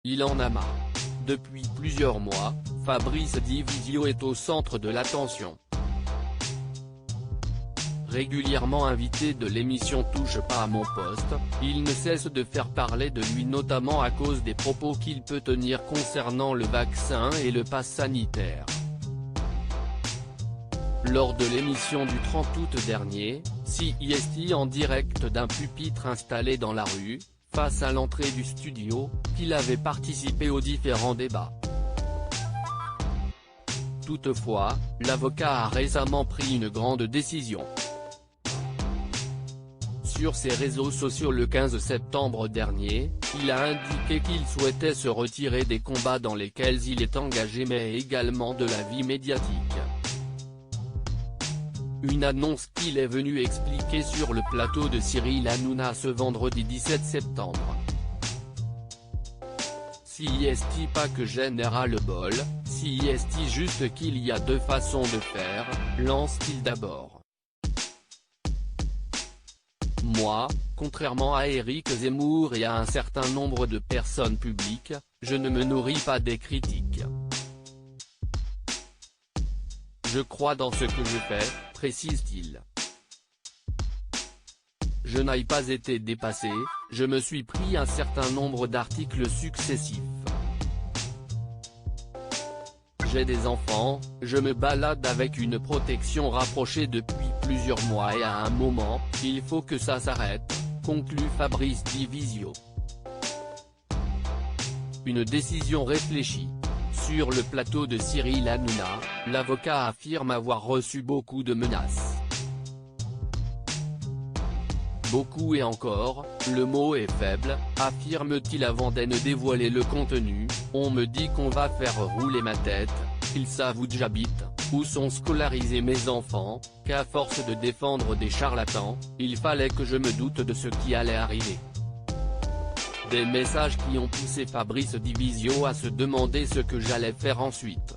il en a marre. Depuis plusieurs mois, Fabrice Divisio est au centre de l'attention. Régulièrement invité de l'émission Touche pas à mon poste, il ne cesse de faire parler de lui notamment à cause des propos qu'il peut tenir concernant le vaccin et le pass sanitaire. Lors de l'émission du 30 août dernier, CIST en direct d'un pupitre installé dans la rue, face à l'entrée du studio, il avait participé aux différents débats. Toutefois, l'avocat a récemment pris une grande décision. Sur ses réseaux sociaux le 15 septembre dernier, il a indiqué qu'il souhaitait se retirer des combats dans lesquels il est engagé mais également de la vie médiatique. Une annonce qu'il est venu expliquer sur le plateau de Cyril Hanouna ce vendredi 17 septembre. CIST pas que j'en le bol, CIST juste qu'il y a deux façons de faire, lance-t-il d'abord. Moi, contrairement à Éric Zemmour et à un certain nombre de personnes publiques, je ne me nourris pas des critiques. Je crois dans ce que je fais, précise-t-il. Je n'ai pas été dépassé, je me suis pris un certain nombre d'articles successifs. J'ai des enfants, je me balade avec une protection rapprochée depuis plusieurs mois et à un moment, il faut que ça s'arrête, conclut Fabrice Divisio. Une décision réfléchie. Sur le plateau de Cyril Hanouna, l'avocat affirme avoir reçu beaucoup de menaces. Beaucoup et encore, le mot est faible, affirme-t-il avant de dévoiler le contenu. On me dit qu'on va faire rouler ma tête, qu'ils savent où j'habite, où sont scolarisés mes enfants, qu'à force de défendre des charlatans, il fallait que je me doute de ce qui allait arriver. Des messages qui ont poussé Fabrice Divisio à se demander ce que j'allais faire ensuite.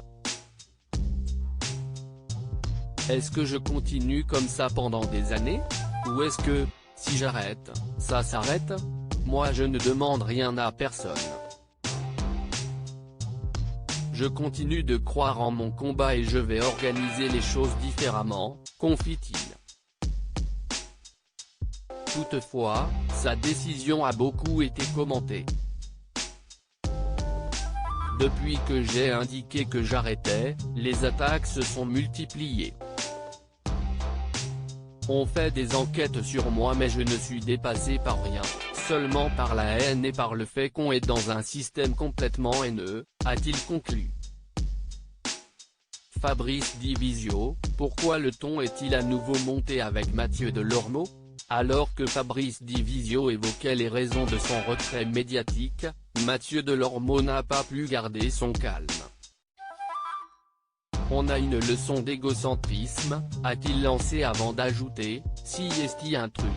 Est-ce que je continue comme ça pendant des années? Ou est-ce que, si j'arrête, ça s'arrête? Moi je ne demande rien à personne. Je continue de croire en mon combat et je vais organiser les choses différemment, confie-t-il. Toutefois, sa décision a beaucoup été commentée. Depuis que j'ai indiqué que j'arrêtais, les attaques se sont multipliées. On fait des enquêtes sur moi mais je ne suis dépassé par rien, seulement par la haine et par le fait qu'on est dans un système complètement haineux, a-t-il conclu. Fabrice Divisio, pourquoi le ton est-il à nouveau monté avec Mathieu Delormeau? Alors que Fabrice Divisio évoquait les raisons de son retrait médiatique, Mathieu Delormeau n'a pas pu garder son calme. On a une leçon d'égocentrisme, a-t-il lancé avant d'ajouter, CIST intrude.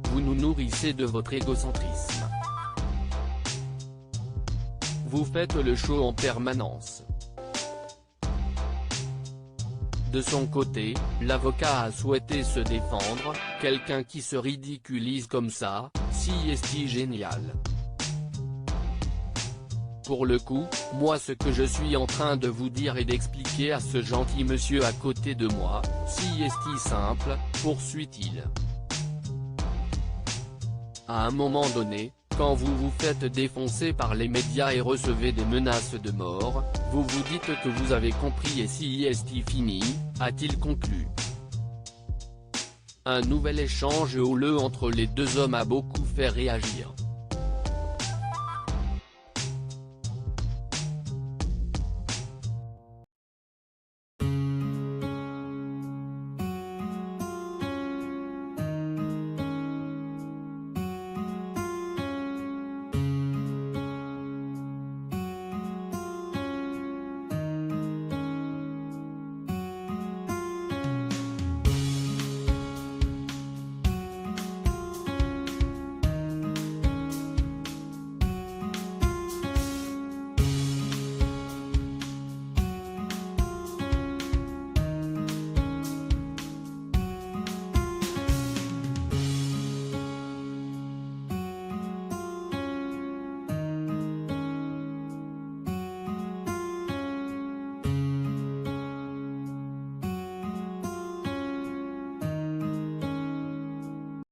Vous nous nourrissez de votre égocentrisme. Vous faites le show en permanence. De son côté, l'avocat a souhaité se défendre, quelqu'un qui se ridiculise comme ça, CIST génial. Pour le coup, moi ce que je suis en train de vous dire et d'expliquer à ce gentil monsieur à côté de moi, CIST simple, poursuit-il. À un moment donné, quand vous vous faites défoncer par les médias et recevez des menaces de mort, vous vous dites que vous avez compris et CIST fini, a-t-il conclu. Un nouvel échange houleux entre les deux hommes a beaucoup fait réagir.